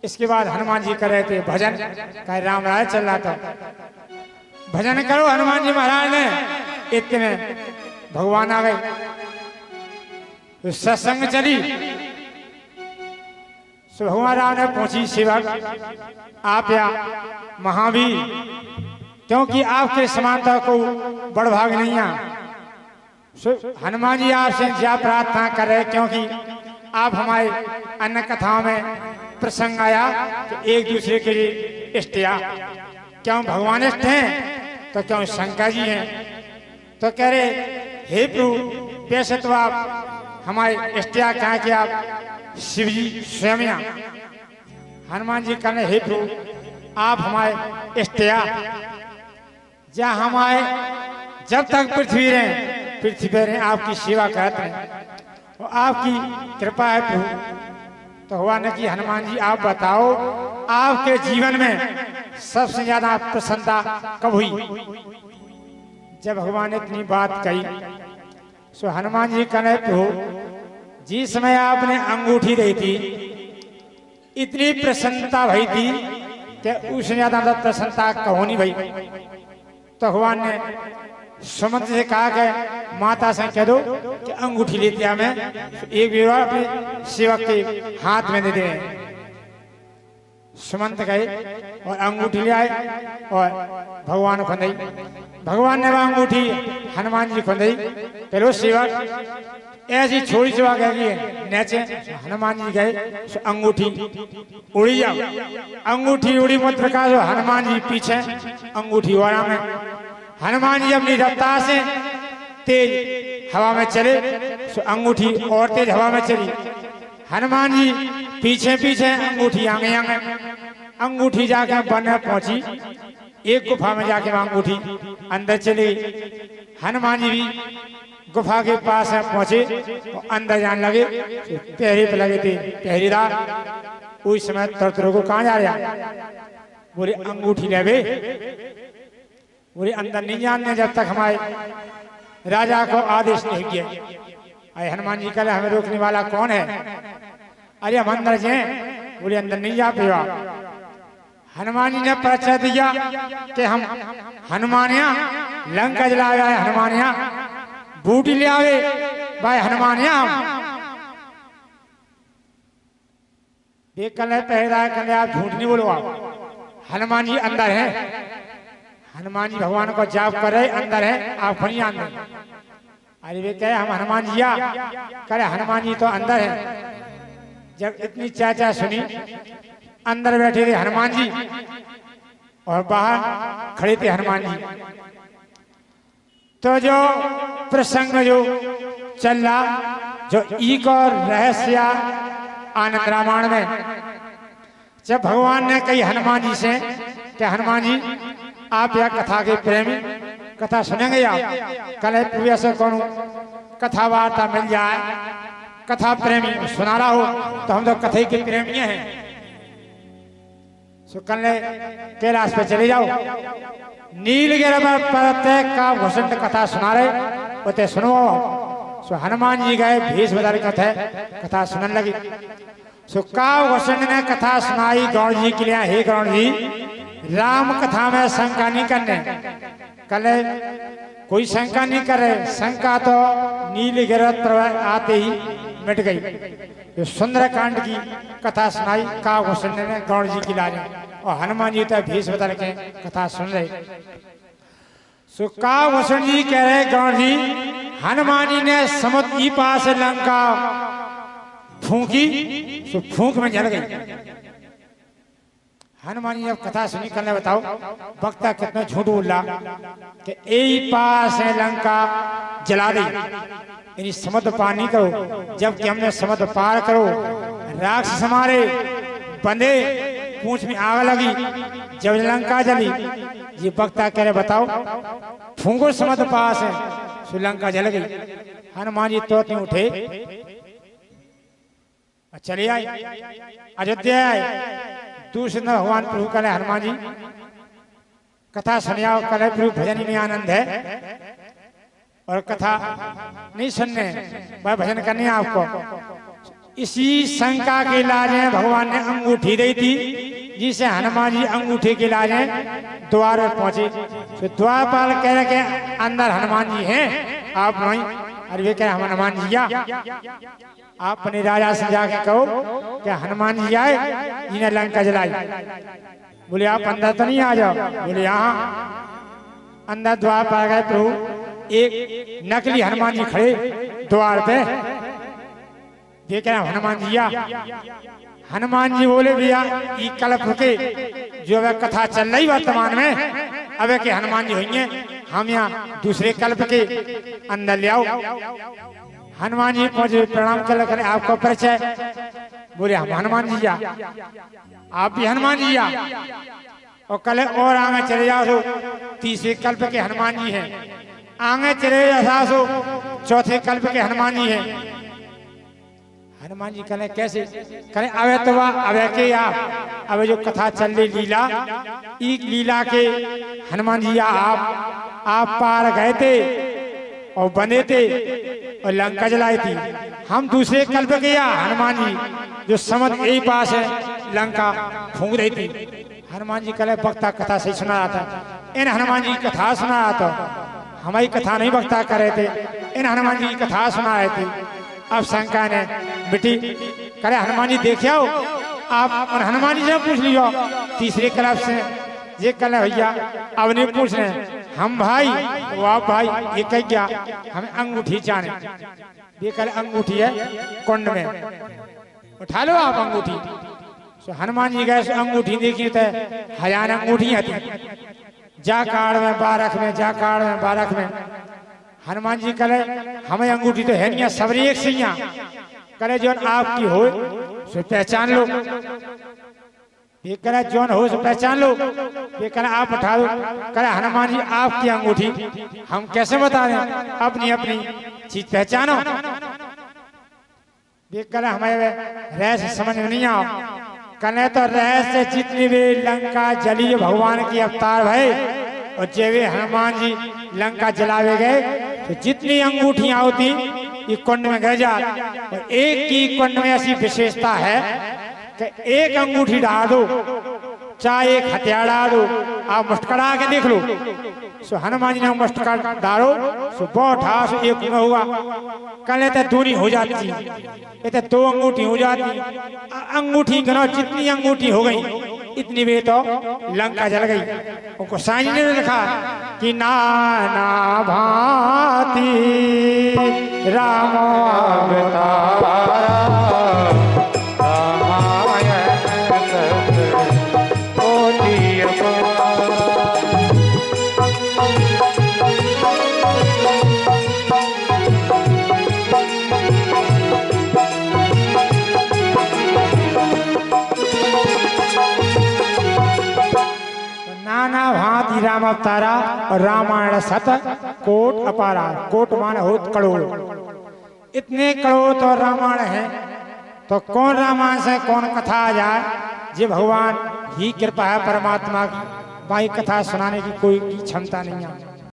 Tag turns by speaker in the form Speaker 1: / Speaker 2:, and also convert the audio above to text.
Speaker 1: इसके बाद हनुमान जी कर रहे थे भजन, कहे राम राय चल रहा था, भजन करो हनुमान जी महाराज ने। इतने भगवान आ गए, तो सत्संग चली। सो भगवान राम ने पहुंची सेवक आप या महावीर, क्योंकि आपके समानता को बड़ भाग नहीं है। हनुमान जी आपसे क्या प्रार्थना कर रहे, क्योंकि आप हमारे अन्य कथाओं में प्रसंग आया कि एक दूसरे के लिए इष्टिया, क्यों भगवान इष्ट हैं तो क्यों शंकर जी हैं। तो कह रहे हे प्रभु वैसे तो आप हमारे इष्टिया क्या कि आप शिव जी स्वयं हैं। हनुमान जी कहने हे प्रभु आप हमारे इष्टिया, या हमारे जब तक पृथ्वी रहे आपकी सेवा करते हैं और आपकी कृपा है प्रभु। तो हुआ न कि हनुमान जी आप बताओ आपके जीवन में सबसे ज्यादा प्रसन्नता कब हुई। जब भगवान ने इतनी बात कही सो हनुमान जी कहने प्रभु जिस समय आपने अंगूठी दी थी इतनी प्रसन्नता भई थी कि उससे ज्यादा प्रसन्नता कहो नहीं भई। तो भगवान ने सुमंत से कहा कि माता से कह दो कि अंगूठी लेते आ, मैं एक विवाह अपने सेवक के हाथ में दे दे। सुमंत गए और अंगूठी ले आए और भगवान को दी। भगवान ने वह अंगूठी हनुमान जी को दी। पहले सेवक ऐसी छोड़ी सेवा गई नीचे, हनुमान जी गए अंगूठी उड़ी जाओ, अंगूठी उड़ी मत प्रकाश, हनुमान जी पीछे अंगूठी वाला में। हनुमान जी अपनी रफ्तार से तेज हवा में चले, सो अंगूठी और तेज हवा में चली। हनुमान जी पीछे पीछे, अंगूठी आगे आगे, अंगूठी जाके वन में पहुंची। एक गुफा में जाके अंगूठी अंदर चली। हनुमान जी भी गुफा के पास पहुंचे और अंदर जाने लगे। पहरे पे लगे थे पहरेदार। उस समय तरतरों को कहाँ जा रहा, बोले अंगूठी ले बे, बोले अंदर नहीं जानने जब तक हमारे राजा को आदेश नहीं किया। अरे हनुमान जी कहे हमें रोकने वाला कौन है। अरे हम अंदर जाए, बोले अंदर नहीं जा पेवा। हनुमान जी ने परिचय दिया कि हम हनुमानिया लंका जलाया है, हनुमानिया बूटी ले आवे भाई हनुमानिया। देख कल पहरा कल आप झूठ नहीं बोलो, हनुमान जी अंदर है। हनुमान जी भगवान को जाप कर रहे अंदर है, आप नहीं अंदर। अरे वे कहे हम हनुमान जी आ, करे हनुमान जी तो अंदर है। जब इतनी चाचा सुनी, अंदर बैठे थे हनुमान जी और बाहर खड़े थे हनुमान जी। तो जो प्रसंग जो चल रहा, जो एक और रहस्य आनंद रामायण में, जब भगवान ने कही हनुमान जी से कि हनुमान जी आप यह कथा के प्रेमी, कथा सुनेंगे आप। कल पूजा से कौन कथा वार्ता मिल जाए, कथा प्रेमी सुना रहा हो तो हम तो कथा के प्रेमी हैं। सो कल कैलाश पे चले जाओ, नीलगिरी पर्वत का घुसंत कथा सुना रहे उते सुनो। सो हनुमान जी गए भेष बदल कथा सुनने लगे। सो काव घुसंत ने कथा सुनाई गौड़ जी के लिए। हे गौड़ जी राम कथा में शंका नहीं करने, कल कोई शंका नहीं करे। शंका तो नीलगिरी पर्वत आते ही मिट गई। सुंदर कांड की कथा सुनाई काव घुसंत ने गौड़ जी की लाने, और हनुमान जी तो भेष बदल के कथा सुन रहे। सो काव घुसंत जी कह रहे गौड़ जी हनुमान जी ने समुद्र की पास लंका फूंकी, सो फूंक में जल गई। हनुमान जी जब कथा सुनी, करने बताओ वक्ता कितना झूठ बोल रहा कि एक पास है लंका जला दी, यानी समुद्र पार नहीं करो। जबकि हमने समुद्र पार करो, राक्षस हमारे बंधे पूंछ में आग लगी, जब लंका जली। ये वक्ता कह रहे बताओ फूंको समुद्र पास है, श्रीलंका जल गई। हनुमान जी तो उठे चले आए अयोध्या आए। दूसरे दिन भगवान प्रभु कहे हनुमान जी कथा सुनियाओ। कल प्रभु भजन में आनंद है और कथा नहीं सुनने, वह भजन करने आपको। इसी शंका के इलाज में भगवान ने अंगूठी दी थी, जिसे हनुमान जी अंगूठे के इलाज में द्वार पर पहुंचे। तो द्वारपाल कह रहे के अंदर हनुमान जी हैं, आप नहीं। अरे वे कह हनुमान जी आ, आप अपने राजा से जाके कहो कि हनुमान जी आए, जिन्हें लंका जलाई। बोले आप अंदर तो नहीं आ जाओ। बोले यहाँ अंदर द्वार पर गए। प्रभु एक नकली हनुमान जी खड़े द्वार पे, ये कह हनुमान जी आ। हनुमान जी बोले भैया ये कल्प के जो वह कथा चल रही वर्तमान में, अब के हनुमान जी होंगे, हम यहाँ दूसरे कल्प के अंदर ले आओ। हनुमान जी पहुंचे, प्रणाम कर आपका परिचय। बोले हम हनुमान जी आ, आप भी हनुमान जी आ। और कल और आगे चले जाओ सो तीसरे कल्प के हनुमान जी हैं, आगे चले जाओ सो चौथे कल्प के हनुमान जी हैं। हनुमान जी कहें कैसे? कहें अवे तो अवे के या अब जो कथा चल रही लीला, एक लीला के हनुमान जी आप पार गए थे और बने थे और लंका जलाई थी। हम दूसरे कल्प के या हनुमान जी जो समझ यही पास है लंका फूंक रही थी। हनुमान जी कहे वक्ता कथा सही सुना रहा था, इन हनुमान जी की कथा सुना रहा था, हमारी कथा नहीं वक्ता कर रहे थे, इन हनुमान जी की कथा सुना रहे थे। अब शंका ने मिटी, करे हनुमान जी देखे आओ आप, और हनुमान जी से पूछ लियो तीसरे कल्प से। ये कल भैया अब नहीं पूछ रहे हम भाई, वो आप भाई, ये कह गया हमें अंगूठी जाने। ये कल अंगूठी है कुंड में, उठा लो आप अंगूठी। तो हनुमान जी गए अंगूठी देखी तो हजार अंगूठियां थी, जा काड़ में बारख में, जा काड़ में बारख में। हनुमान जी कहे हमें अंगूठी तो है नहीं, सबरी एक सिया करे जो आपकी हो सो पहचान लो। ये करे जौन हो सो पहचान लो। ये करे आप उठा लो। करे हनुमान जी आपकी अंगूठी हम कैसे बता दें, अपनी अपनी चीज पहचानो। ये करे हमें रहस्य समझ में नहीं आओ। कने तो रहस्य जितनी भी लंका जली भगवान की अवतार भय, और जब वे हनुमान जी लंका जलावे गए तो जितनी अंगूठियां होती ये कुंड में गए जा। और एक की कुंड में ऐसी विशेषता है कि एक अंगूठी डाल दो, चाहे एक हथियार डाल दो, आप मस्टकड़ा के देख लो। सो हनुमान जी ने मस्टकड़ा डालो सो बैठा सो एक में हुआ। कल तो दूरी हो जाती, ये तो दो अंगूठी हो जाती। अंगूठी गनो जितनी अंगूठी हो गई इतनी वे तो लंका जल गई। उनको साईं ने लिखा कि नाना भांति राम अवतार, नाना भांति राम अवतारा। और रामायण सत कोट अपारा, कोट माने हो करोड़, इतने करोड़ तो रामायण है। तो कौन रामायण से कौन कथा आ जाए, जे भगवान ही कृपा है परमात्मा की, बाई कथा सुनाने की कोई की क्षमता नहीं है।